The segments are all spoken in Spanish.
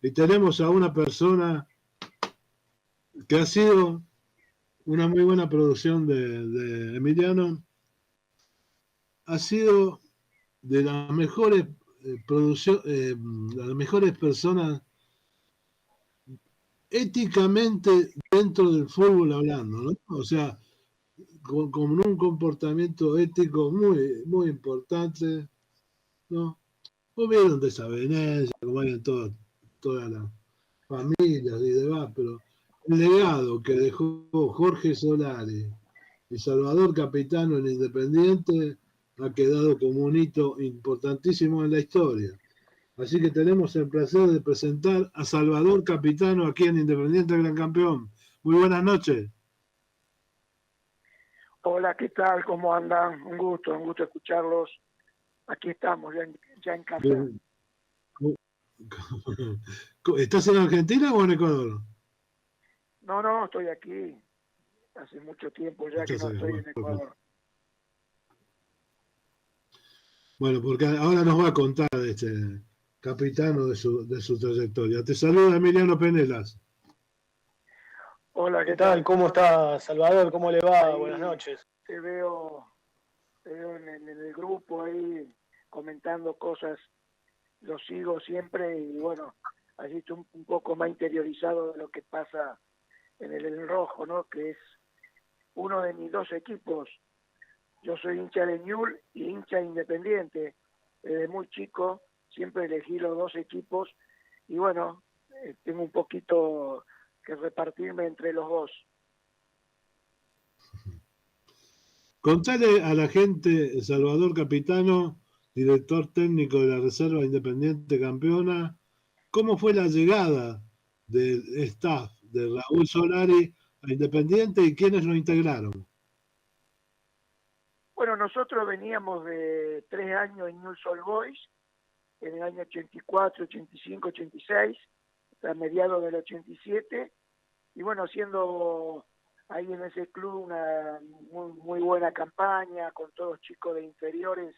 Y tenemos a una persona que ha sido una muy buena producción de Emiliano, ha sido de las mejores las mejores personas éticamente dentro del fútbol hablando, ¿no? O sea, con un comportamiento ético muy importante, ¿no? Vos vieron de esa Venecia, como hay en todas las familias y demás, pero el legado que dejó Jorge Solari y Salvador Capitano en Independiente ha quedado como un hito importantísimo en la historia. Así que tenemos el placer de presentar a Salvador Capitano aquí en Independiente Gran Campeón. Muy buenas noches. Hola, ¿qué tal? ¿Cómo andan? Un gusto escucharlos. Aquí estamos, ya en casa. ¿Estás en Argentina o en Ecuador? No, estoy aquí. Hace mucho tiempo ya que no estoy en Ecuador. Bueno, porque ahora nos va a contar este Capitano de su trayectoria. Te saluda Emiliano Penelas. Hola, ¿qué tal? ¿Cómo está Salvador? ¿Cómo le va? Ahí, buenas noches. Te veo en el grupo ahí comentando cosas, lo sigo siempre y bueno, así estoy un poco más interiorizado de lo que pasa en el rojo, ¿no? Que es uno de mis dos equipos. Yo soy hincha de Newell's y hincha Independiente. Desde muy chico siempre elegí los dos equipos y bueno, tengo un poquito que repartirme entre los dos. Contale a la gente, Salvador Capitano, director técnico de la Reserva Independiente Campeona, cómo fue la llegada del staff de Raúl Solari a Independiente y quiénes lo integraron. Bueno, nosotros veníamos de 3 años en Newell's Old Boys, en el año 84, 85, 86, a mediados del 87, y bueno, haciendo ahí en ese club una muy buena campaña, con todos chicos de inferiores,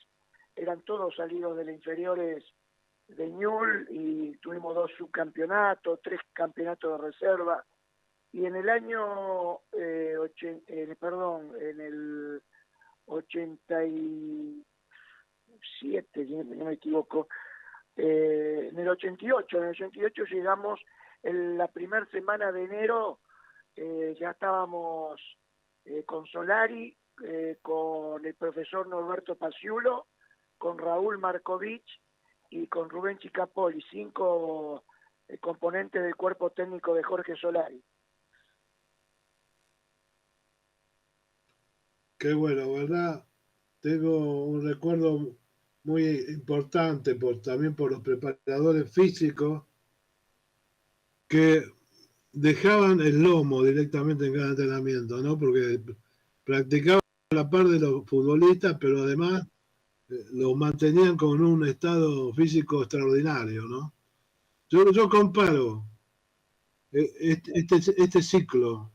eran todos salidos de las inferiores de Newell's, y tuvimos 2 subcampeonatos, 3 campeonatos de reserva, y en el año, en el 87, si no me equivoco, en el 88 llegamos en la primera semana de enero, ya estábamos con Solari, con el profesor Norberto Paciulo, con Raúl Markovich y con Rubén Chicapoli, 5 componentes del cuerpo técnico de Jorge Solari. Qué bueno, ¿verdad? Tengo un recuerdo muy importante también por los preparadores físicos que dejaban el lomo directamente en cada entrenamiento, ¿no? Porque practicaban a la par de los futbolistas, pero además los mantenían con un estado físico extraordinario, ¿no? Yo comparo este ciclo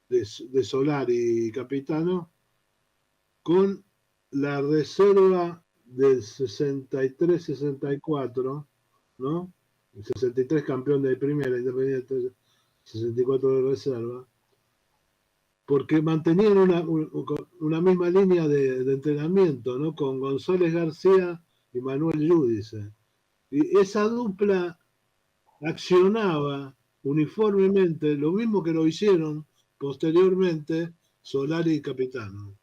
de Solari y Capitano con la reserva del 63-64, ¿no? El 63 campeón de primera Independiente, 64 de reserva, porque mantenían una misma línea de entrenamiento, ¿no? Con González García y Manuel Yudice. Y esa dupla accionaba uniformemente lo mismo que lo hicieron posteriormente Solari y Capitano.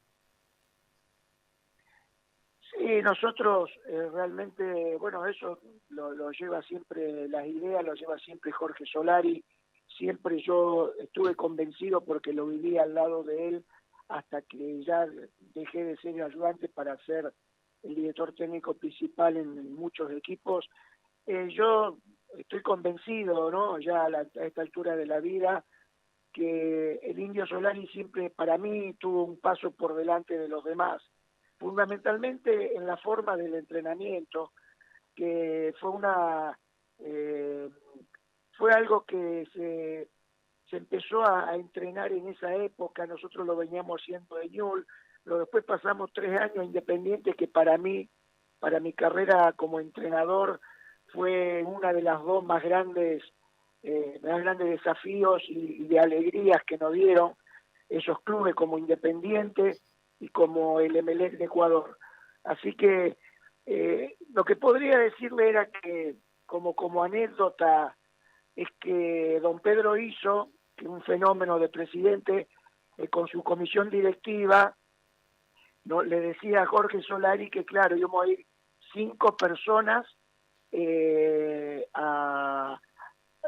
Sí, nosotros realmente, bueno, eso lo lleva siempre, las ideas lo lleva siempre Jorge Solari. Siempre yo estuve convencido porque lo viví al lado de él hasta que ya dejé de ser ayudante para ser el director técnico principal en muchos equipos. Yo estoy convencido, ¿no? Ya a esta altura de la vida, que el Indio Solari siempre para mí tuvo un paso por delante de los demás, fundamentalmente en la forma del entrenamiento, que fue algo que se empezó a entrenar en esa época. Nosotros lo veníamos haciendo de Newell's, pero después pasamos 3 años independientes que para mí, para mi carrera como entrenador, fue una de las dos más grandes desafíos y de alegrías que nos dieron esos clubes como Independiente y como el Emelec de Ecuador. Así que lo que podría decirle era que como anécdota es que don Pedro hizo que un fenómeno de presidente con su comisión directiva, no, le decía a Jorge Solari que claro, íbamos a ir 5 personas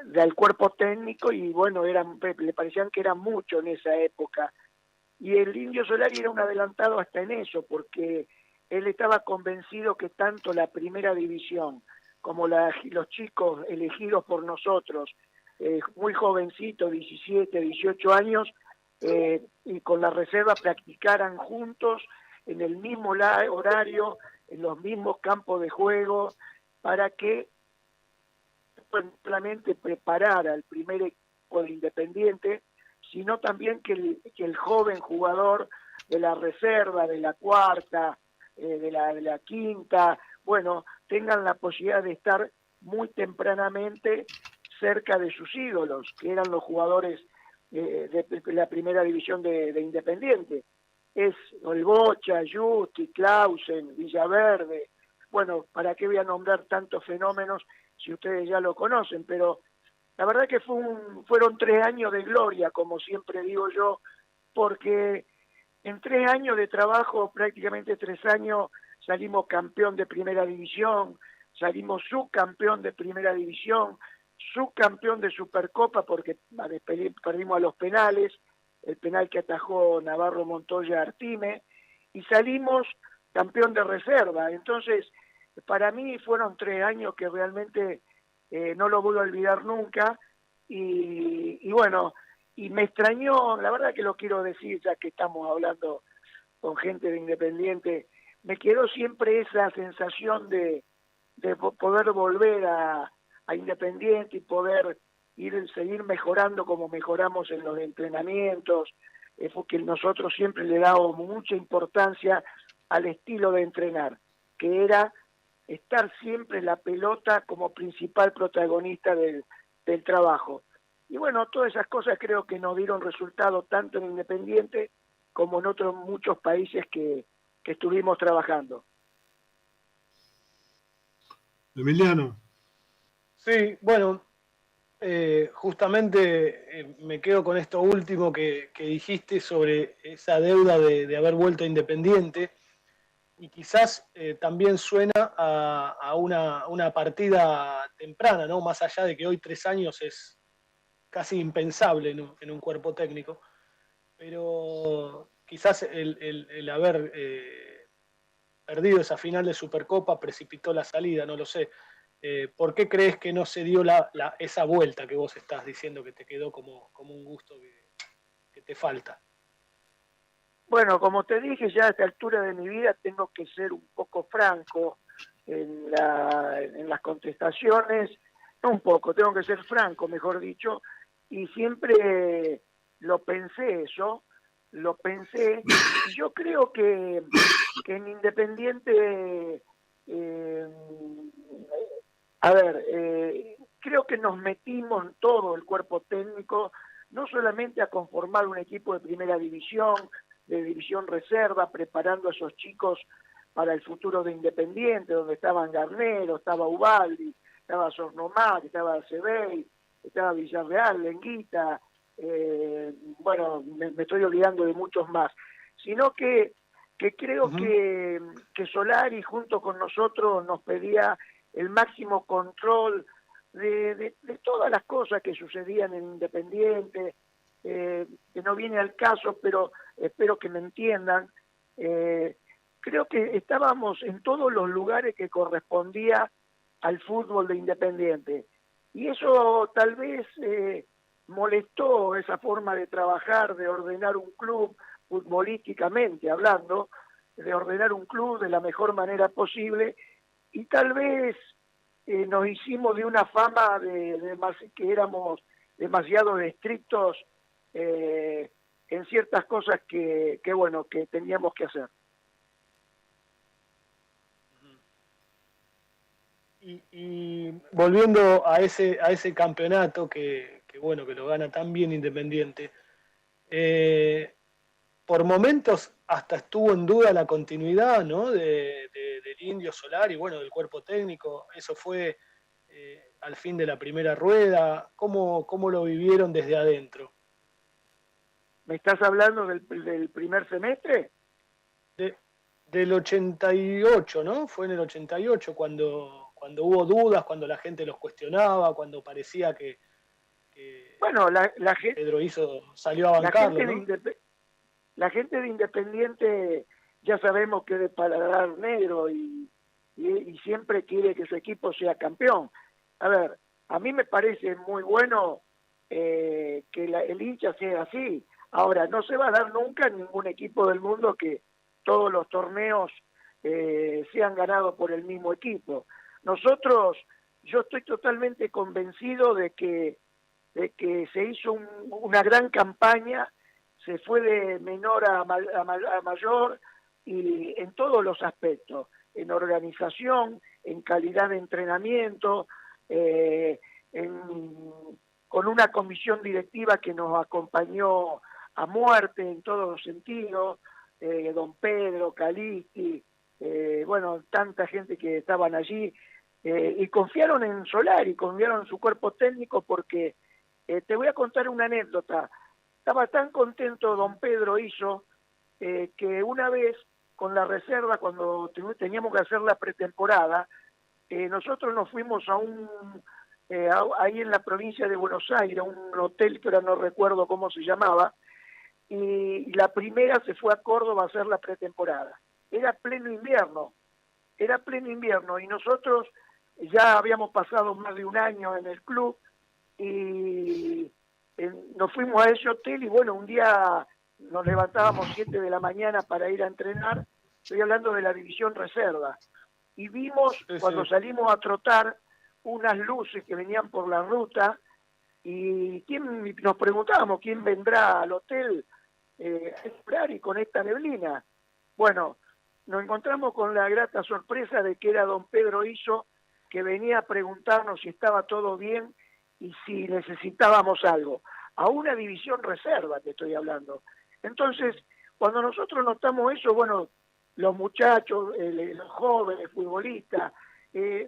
del cuerpo técnico y bueno, le parecían que eran mucho en esa época. Y el Indio Solari era un adelantado hasta en eso, porque él estaba convencido que tanto la primera división como los chicos elegidos por nosotros, muy jovencitos, 17, 18 años, y con la reserva practicaran juntos en el mismo horario, en los mismos campos de juego, para que no solamente preparara el primer equipo de Independiente, sino también que el joven jugador de la reserva, de la cuarta, de la quinta, bueno, tengan la posibilidad de estar muy tempranamente cerca de sus ídolos, que eran los jugadores de la primera división de Independiente. Es el Bocha, Justi, Clausen, Villaverde. Bueno, ¿para qué voy a nombrar tantos fenómenos si ustedes ya lo conocen? Pero la verdad que fueron 3 años de gloria, como siempre digo yo, porque en 3 años de trabajo, prácticamente 3 años, salimos campeón de primera división, salimos subcampeón de primera división, subcampeón de Supercopa porque perdimos a los penales, el penal que atajó Navarro Montoya Artime, y salimos campeón de reserva. Entonces, para mí fueron 3 años que realmente no lo voy a olvidar nunca, y bueno, y me extrañó, la verdad que lo quiero decir, ya que estamos hablando con gente de Independiente, me quedó siempre esa sensación de poder volver a Independiente y poder seguir mejorando como mejoramos en los entrenamientos, porque nosotros siempre le dábamos mucha importancia al estilo de entrenar, que era estar siempre en la pelota como principal protagonista del trabajo. Y bueno, todas esas cosas creo que nos dieron resultado tanto en Independiente como en otros muchos países que estuvimos trabajando. Emiliano. Sí, bueno, justamente me quedo con esto último que dijiste sobre esa deuda de haber vuelto a Independiente, y quizás también suena a una partida temprana, ¿no? Más allá de que hoy 3 años es casi impensable en un cuerpo técnico, pero quizás el haber perdido esa final de Supercopa precipitó la salida, no lo sé. ¿Por qué crees que no se dio esa vuelta que vos estás diciendo que te quedó como un gusto que te falta? Bueno, como te dije, ya a esta altura de mi vida tengo que ser un poco franco en las contestaciones, no un poco, tengo que ser franco, mejor dicho, y siempre lo pensé eso, lo pensé, y yo creo que en Independiente, creo que nos metimos en todo el cuerpo técnico, no solamente a conformar un equipo de primera división, de división reserva, preparando a esos chicos para el futuro de Independiente, donde estaban Garnero, estaba Ubaldi, estaba Sornomar, estaba Acebey, estaba Villarreal, Lenguita, bueno, me estoy olvidando de muchos más, sino que creo que Solari junto con nosotros nos pedía el máximo control de todas las cosas que sucedían en Independiente, que no viene al caso, pero espero que me entiendan. Creo que estábamos en todos los lugares que correspondía al fútbol de Independiente. Y eso tal vez molestó esa forma de trabajar, de ordenar un club futbolísticamente hablando, de ordenar un club de la mejor manera posible, y tal vez nos hicimos de una fama que éramos demasiado estrictos en ciertas cosas que teníamos que hacer. Y volviendo a ese campeonato que bueno, que lo gana tan bien Independiente, por momentos hasta estuvo en duda la continuidad, ¿no? Del Indio Solari, bueno, del cuerpo técnico. Eso fue al fin de la primera rueda. ¿Cómo lo vivieron desde adentro? ¿Me estás hablando del primer semestre? Del 88, ¿no? Fue en el 88 cuando hubo dudas, cuando la gente los cuestionaba, cuando parecía que Bueno, la gente, Pedro salió a bancarlo, ¿no? La gente de Independiente ya sabemos que es de paladar negro y siempre quiere que su equipo sea campeón. A ver, a mí me parece muy bueno que el hincha sea así. Ahora, no se va a dar nunca en ningún equipo del mundo que todos los torneos sean ganados por el mismo equipo. Yo estoy totalmente convencido de que se hizo una gran campaña, se fue de menor a mayor y en todos los aspectos, en organización, en calidad de entrenamiento, con una comisión directiva que nos acompañó a muerte en todos los sentidos, don Pedro, Calisti, bueno, tanta gente que estaban allí, y confiaron en Solari, confiaron en su cuerpo técnico porque te voy a contar una anécdota. Estaba tan contento don Pedro que una vez con la reserva, cuando teníamos que hacer la pretemporada, nosotros nos fuimos ahí en la provincia de Buenos Aires, a un hotel que ahora no recuerdo cómo se llamaba, y la primera se fue a Córdoba a hacer la pretemporada. Era pleno invierno y nosotros ya habíamos pasado más de un año en el club y nos fuimos a ese hotel y bueno, un día nos levantábamos 7 de la mañana para ir a entrenar, estoy hablando de la división reserva, y vimos cuando salimos a trotar unas luces que venían por la ruta y nos preguntábamos quién vendrá al hotel a esperar y con esta neblina. Bueno, nos encontramos con la grata sorpresa de que era don Pedro que venía a preguntarnos si estaba todo bien y si necesitábamos algo. A una división reserva te estoy hablando. Entonces, cuando nosotros notamos eso, bueno, los muchachos, los jóvenes futbolistas,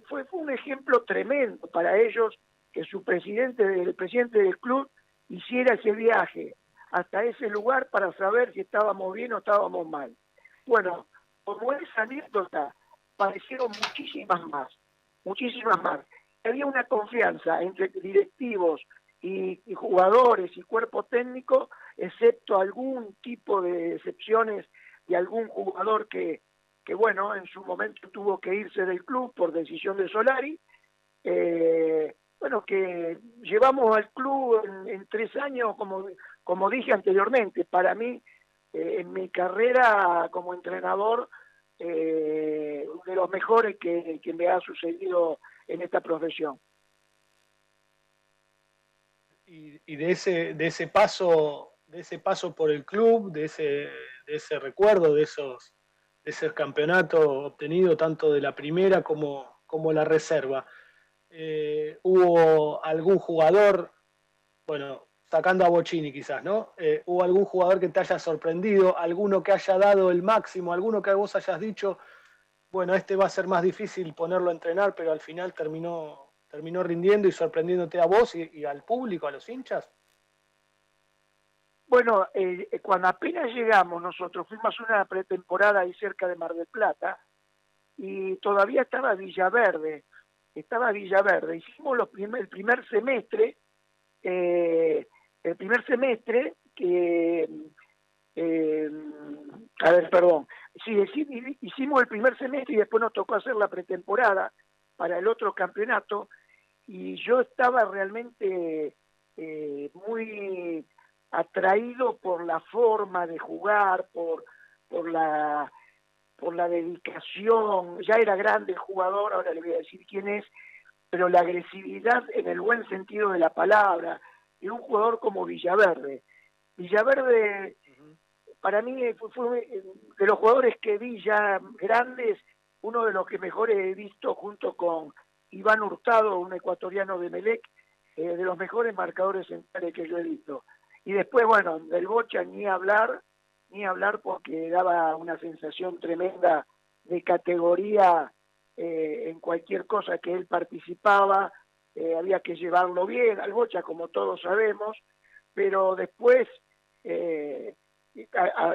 fue un ejemplo tremendo para ellos que el presidente del club hiciera ese viaje hasta ese lugar para saber si estábamos bien o estábamos mal. Bueno, como esa anécdota, parecieron muchísimas más. Había una confianza entre directivos y jugadores y cuerpo técnico, excepto algún tipo de excepciones de algún jugador que bueno, en su momento tuvo que irse del club por decisión de Solari. Bueno, que llevamos al club en 3 años, como dije anteriormente, para mí, en mi carrera como entrenador, de los mejores que me ha sucedido en esta profesión. Y de ese paso por el club, de ese recuerdo, de ese campeonato obtenido tanto de la primera como la reserva, ¿hubo algún jugador, bueno, sacando a Bocini quizás, ¿no? ¿Hubo algún jugador que te haya sorprendido, alguno que haya dado el máximo, alguno que vos hayas dicho, bueno, este va a ser más difícil ponerlo a entrenar, pero al final terminó rindiendo y sorprendiéndote a vos y al público, a los hinchas? Bueno, cuando apenas llegamos nosotros, fuimos a una pretemporada ahí cerca de Mar del Plata y todavía estaba Villaverde. Hicimos el primer semestre que... hicimos el primer semestre y después nos tocó hacer la pretemporada para el otro campeonato y yo estaba realmente muy atraído por la forma de jugar, por la dedicación. Ya era grande el jugador, ahora le voy a decir quién es, pero la agresividad en el buen sentido de la palabra, y un jugador como Villaverde. Para mí fue de los jugadores que vi ya grandes, uno de los que mejor he visto junto con Iván Hurtado, un ecuatoriano de Emelec, de los mejores marcadores centrales que yo he visto. Y después, bueno, del Bocha ni hablar porque daba una sensación tremenda de categoría en cualquier cosa que él participaba, había que llevarlo bien al Bocha, como todos sabemos, pero después,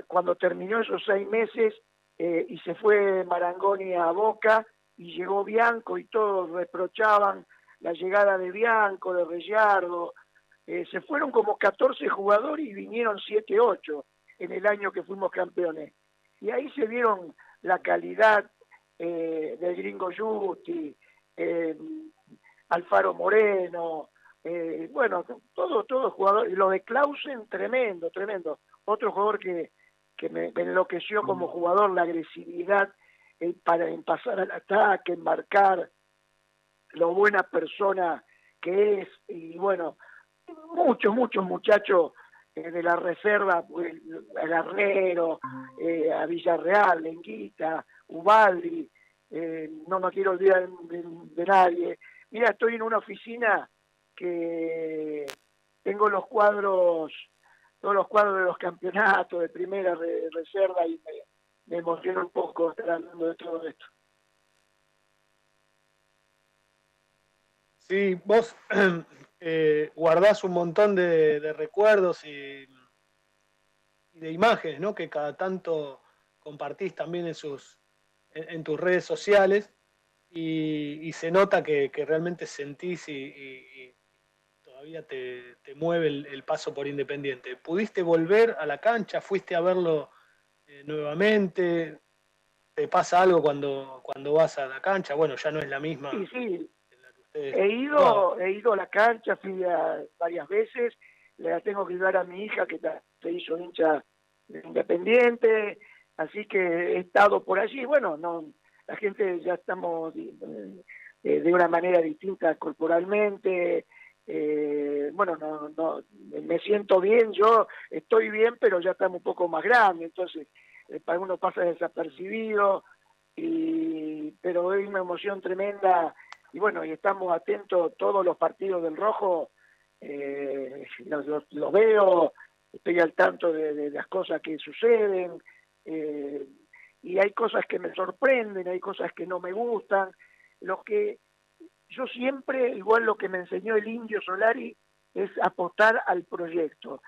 cuando terminó esos 6 meses y se fue Marangoni a Boca y llegó Bianco y todos reprochaban la llegada de Bianco, de Rellardo, se fueron como 14 jugadores y vinieron 7, 8 en el año que fuimos campeones. Y ahí se vieron la calidad del Gringo Justi, Alfaro Moreno, bueno, todos jugadores. Lo de Clausen, tremendo. Otro jugador que me enloqueció como jugador, la agresividad para pasar al ataque, en marcar, lo buena persona que es, y bueno, muchos muchachos de la reserva, a Guerrero, a Villarreal, Lenguita, Ubaldi, no me quiero olvidar de nadie. Mira, estoy en una oficina que tengo todos los cuadros de los campeonatos de primera reserva y me emociona un poco estar hablando de todo esto. Sí, vos guardás un montón de recuerdos y de imágenes, ¿no? Que cada tanto compartís también en tus redes sociales y se nota que realmente sentís y todavía te mueve el paso por Independiente. ¿Pudiste volver a la cancha? ¿Fuiste a verlo nuevamente? ¿Te pasa algo cuando vas a la cancha? Bueno, ya no es la misma. Sí. En la que ustedes He ido a la cancha, fui varias veces, le tengo que ayudar a mi hija que se hizo hincha de Independiente, así que he estado por allí. Bueno, no, la gente ya estamos de una manera distinta corporalmente. Bueno, no, me siento bien, yo estoy bien, pero ya estamos un poco más grandes, entonces para uno pasa desapercibido, pero hay una emoción tremenda. Y bueno, y estamos atentos todos los partidos del Rojo, los veo, estoy al tanto de las cosas que suceden, y hay cosas que me sorprenden, hay cosas que no me gustan. Lo que yo siempre, igual lo que me enseñó el Indio Solari, es apostar al proyecto.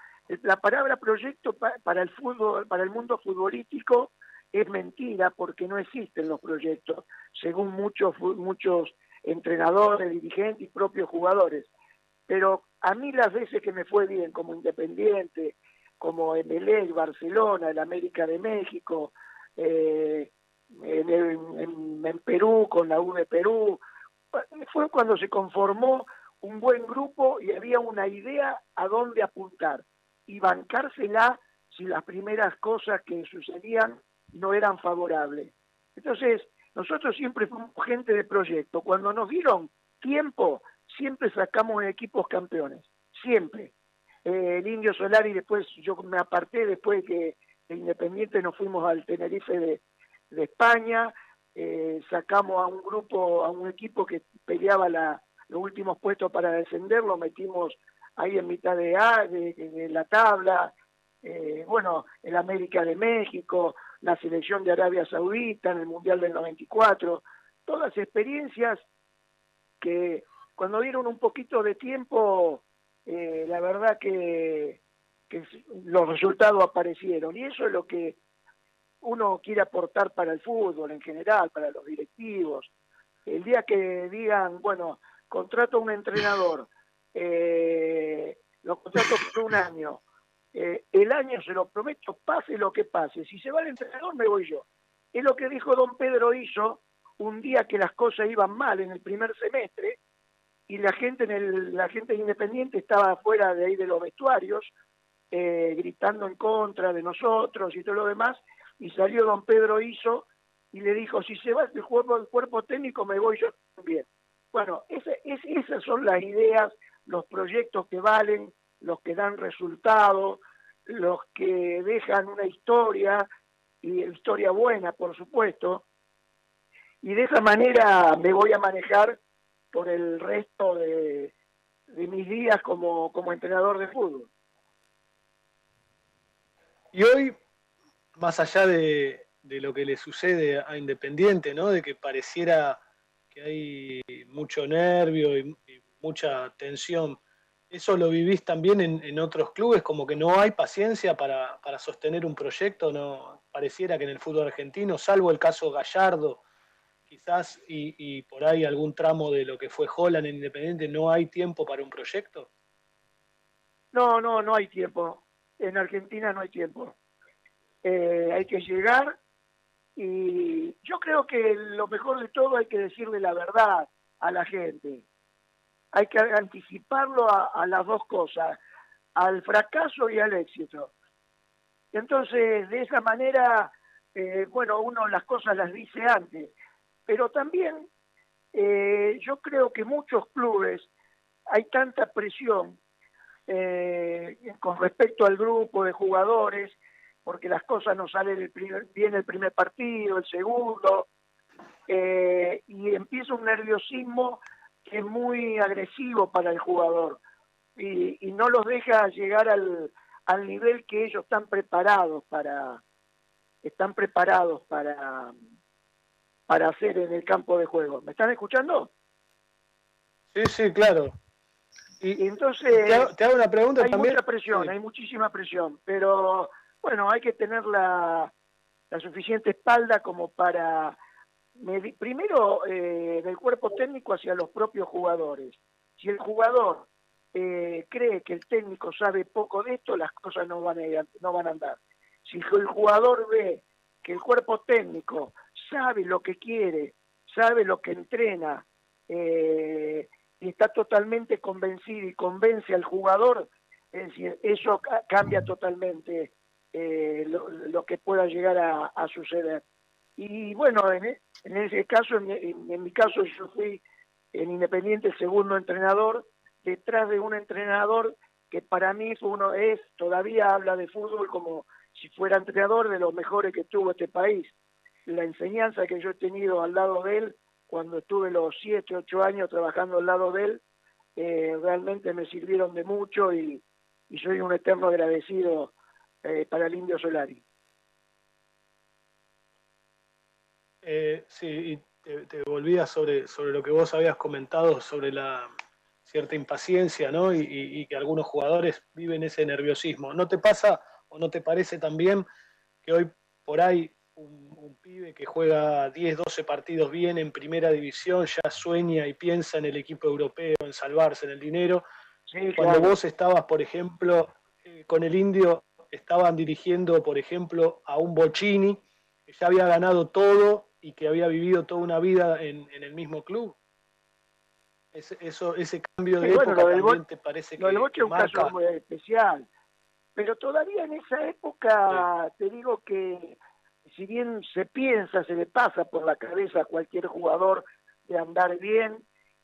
La palabra proyecto para el fútbol, para el mundo futbolístico, es mentira porque no existen los proyectos, según muchos entrenadores, dirigentes y propios jugadores. Pero a mí las veces que me fue bien como Independiente, como Emelec, Barcelona, el América de México, en Perú, con la U de Perú, fue cuando se conformó un buen grupo y había una idea a dónde apuntar y bancársela si las primeras cosas que sucedían no eran favorables. Entonces, nosotros siempre fuimos gente de proyecto. Cuando nos dieron tiempo, siempre sacamos equipos campeones. Siempre. El Indio Solari, después yo me aparté, después que de Independiente nos fuimos al Tenerife de España, sacamos a un grupo, a un equipo que peleaba los últimos puestos para descender, lo metimos ahí en mitad de la tabla. Bueno, el América de México, la selección de Arabia Saudita en el Mundial del 94, todas experiencias que cuando dieron un poquito de tiempo, la verdad que los resultados aparecieron, y eso es lo que uno quiere aportar para el fútbol en general, para los directivos. El día que digan, bueno, contrato a un entrenador, lo contrato por un año, el año se lo prometo, pase lo que pase, si se va el entrenador me voy yo. Es lo que dijo don Pedro Iso un día que las cosas iban mal en el primer semestre y la gente de Independiente estaba afuera de ahí de los vestuarios, gritando en contra de nosotros y todo lo demás, y salió don Pedro Iso y le dijo, si se va el cuerpo técnico me voy yo también. Bueno, esas son las ideas, los proyectos que valen, los que dan resultados, los que dejan una historia, y historia buena, por supuesto, y de esa manera me voy a manejar por el resto de mis días como entrenador de fútbol. Y hoy, más allá de lo que le sucede a Independiente, ¿no? De que pareciera que hay mucho nervio y mucha tensión, ¿eso lo vivís también en otros clubes? Como que no hay paciencia para sostener un proyecto, ¿no? Pareciera que en el fútbol argentino, salvo el caso Gallardo, quizás, y por ahí algún tramo de lo que fue Holland en Independiente, ¿no hay tiempo para un proyecto? No hay tiempo. En Argentina no hay tiempo. Hay que llegar y yo creo que lo mejor de todo hay que decirle la verdad a la gente. Hay que anticiparlo a las dos cosas, al fracaso y al éxito. Entonces, de esa manera, bueno, uno las cosas las dice antes, pero también yo creo que muchos clubes hay tanta presión con respecto al grupo de jugadores, porque las cosas no salen bien el primer partido, el segundo, y empieza un nerviosismo que es muy agresivo para el jugador y no los deja llegar al nivel que ellos están preparados para hacer en el campo de juego. ¿Me están escuchando? Sí, claro. Y entonces te hago una pregunta hay también. Mucha presión, Sí. hay muchísima presión, pero bueno, hay que tener la suficiente espalda como para primero del cuerpo técnico hacia los propios jugadores. Si el jugador cree que el técnico sabe poco de esto, las cosas no van a andar. Si el jugador ve que el cuerpo técnico sabe lo que quiere, sabe lo que entrena, y está totalmente convencido y convence al jugador, es decir, eso cambia totalmente lo que pueda llegar a suceder. Y bueno, en ese caso, en mi caso, yo fui en Independiente el segundo entrenador, detrás de un entrenador que para mí todavía habla de fútbol como si fuera entrenador de los mejores que tuvo este país. La enseñanza que yo he tenido al lado de él, cuando estuve los 7, 8 años trabajando al lado de él, realmente me sirvieron de mucho y soy un eterno agradecido para el Indio Solari. Sí, y te volvía sobre lo que vos habías comentado sobre la cierta impaciencia, ¿no? Y que algunos jugadores viven ese nerviosismo. ¿No te pasa o no te parece también que hoy por ahí un pibe que juega 10, 12 partidos bien en primera división ya sueña y piensa en el equipo europeo, en salvarse, en el dinero? Sí, Cuando claro. vos estabas, por ejemplo, con el Indio, estaban dirigiendo, por ejemplo, a un Bocchini, que ya había ganado todo y que había vivido toda una vida en el mismo club. Ese cambio de Bueno, época también te parece lo del Boche que es un caso marca. muy especial, pero todavía en esa época te digo que si bien se le pasa por la cabeza a cualquier jugador de andar bien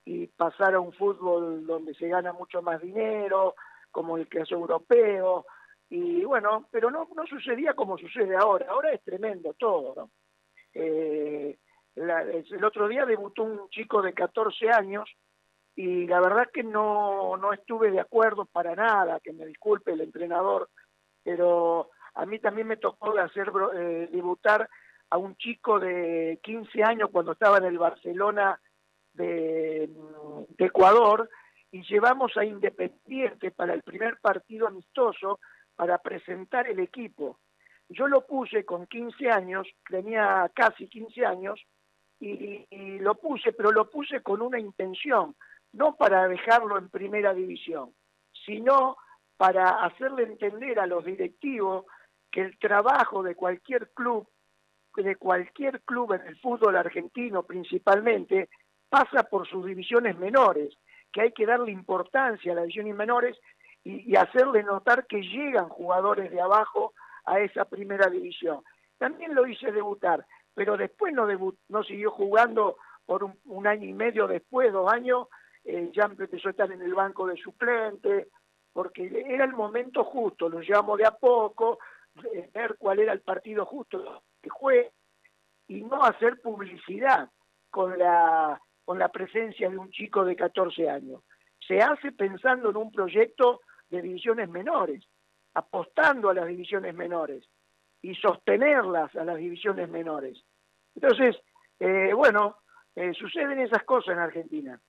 y pasar a un fútbol donde se gana mucho más dinero, como el caso europeo, y bueno, pero no sucedía como sucede ahora es tremendo todo, ¿no? El otro día debutó un chico de 14 años y la verdad que no estuve de acuerdo para nada, que me disculpe el entrenador, pero a mí también me tocó hacer debutar a un chico de 15 años cuando estaba en el Barcelona de Ecuador, y llevamos a Independiente para el primer partido amistoso para presentar el equipo. Yo lo puse con 15 años, tenía casi 15 años, y lo puse, pero lo puse con una intención, no para dejarlo en primera división, sino para hacerle entender a los directivos que el trabajo de cualquier club en el fútbol argentino principalmente, pasa por sus divisiones menores, que hay que darle importancia a las divisiones menores y hacerle notar que llegan jugadores de abajo a esa primera división. También lo hice debutar, pero después no siguió jugando por un año y medio después, 2 años, ya empezó a estar en el banco de suplente, porque era el momento justo, lo llevamos de a poco, ver cuál era el partido justo que juegue, y no hacer publicidad con la con la presencia de un chico de 14 años. Se hace pensando en un proyecto de divisiones menores, apostando a las divisiones menores y sostenerlas a las divisiones menores. Entonces, suceden esas cosas en Argentina.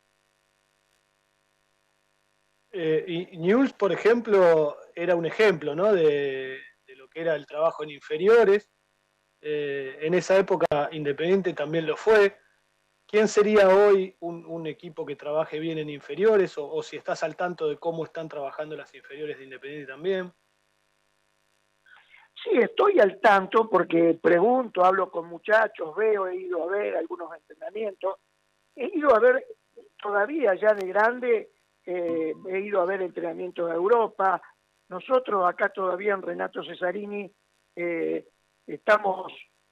Y Newell's, por ejemplo, era un ejemplo, ¿no? de lo que era el trabajo en inferiores. En esa época Independiente también lo fue. ¿Quién sería hoy un equipo que trabaje bien en inferiores? O si estás al tanto de cómo están trabajando las inferiores de Independiente también. Sí, estoy al tanto porque pregunto, hablo con muchachos, veo, he ido a ver algunos entrenamientos, he ido a ver todavía ya de grande, he ido a ver entrenamientos de Europa. Nosotros acá todavía en Renato Cesarini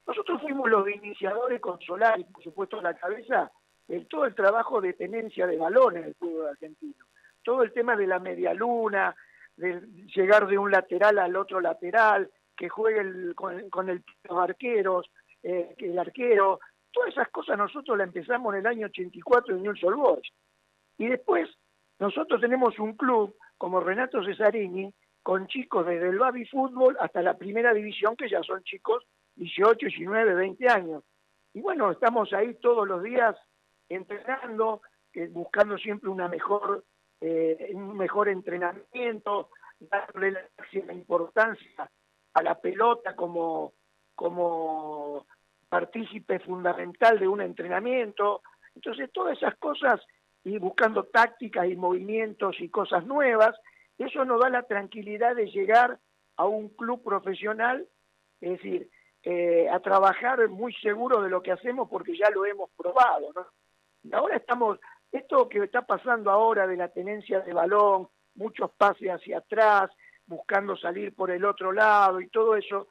nosotros fuimos los iniciadores con Solari, por supuesto a la cabeza, en todo el trabajo de tenencia de balones del fútbol argentino. Todo el tema de la media luna, de llegar de un lateral al otro lateral, que juegue con los arqueros, que el arquero, todas esas cosas nosotros las empezamos en el año 84 en Newell's Old Boys. Y después nosotros tenemos un club como Renato Cesarini, con chicos desde el baby fútbol hasta la primera división, que ya son chicos 18, 19, 20 años. Y bueno, estamos ahí todos los días entrenando, buscando siempre un mejor entrenamiento, darle la máxima importancia a la pelota como partícipe fundamental de un entrenamiento. Entonces todas esas cosas, y buscando tácticas y movimientos y cosas nuevas, eso nos da la tranquilidad de llegar a un club profesional, es decir, a trabajar muy seguro de lo que hacemos porque ya lo hemos probado, ¿no? Y ahora esto que está pasando ahora de la tenencia de balón, muchos pases hacia atrás, buscando salir por el otro lado y todo eso,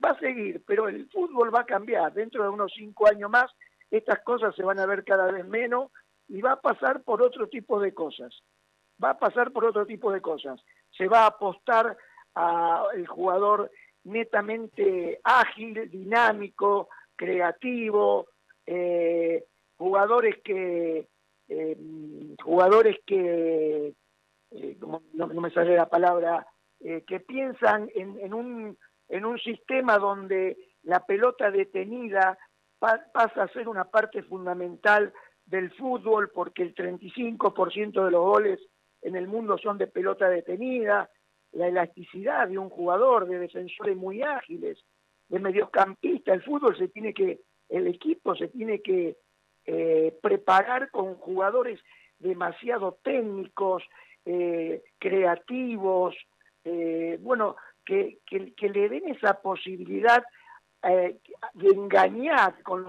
va a seguir, pero el fútbol va a cambiar. Dentro de unos 5 años más, estas cosas se van a ver cada vez menos y va a pasar por otro tipo de cosas. Se va a apostar al jugador netamente ágil, dinámico, creativo, jugadores que no me sale la palabra, que piensan en un sistema donde la pelota detenida pasa a ser una parte fundamental del fútbol, porque el 35% de los goles en el mundo son de pelota detenida, la elasticidad de un jugador, de defensores muy ágiles, de mediocampistas. El equipo se tiene que preparar con jugadores demasiado técnicos, creativos, que le den esa posibilidad de engañar con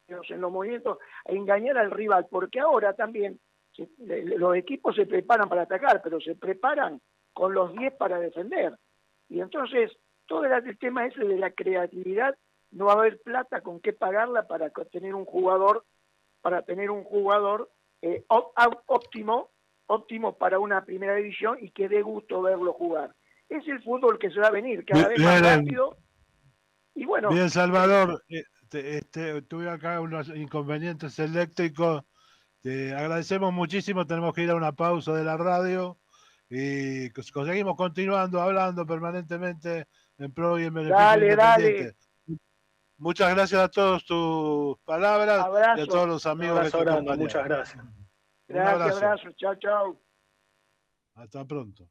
en los movimientos, a engañar al rival, porque ahora también los equipos se preparan para atacar, pero se preparan con los 10 para defender. Y entonces, todo el tema ese de la creatividad, no va a haber plata con qué pagarla para tener un jugador óptimo para una primera división y que dé gusto verlo jugar. Es el fútbol que se va a venir cada vez más rápido. Y bueno, bien, Salvador, tuve acá unos inconvenientes eléctricos. Te agradecemos muchísimo. Tenemos que ir a una pausa de la radio y seguimos continuando hablando permanentemente en pro y en beneficio de Independiente. Muchas gracias a todos tus palabras. Abrazo. Y a todos los amigos que te acompañan. Muchas gracias. Abrazo. Chao. Hasta pronto.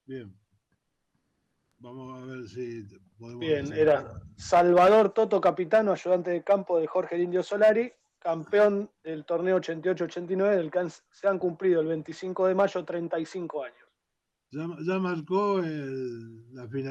Bien. Vamos a ver si podemos... Bien, era Salvador Toto Capitano, ayudante de campo de Jorge el Indio Solari, campeón del torneo 88-89, del que se han cumplido el 25 de mayo 35 años. Ya marcó la final.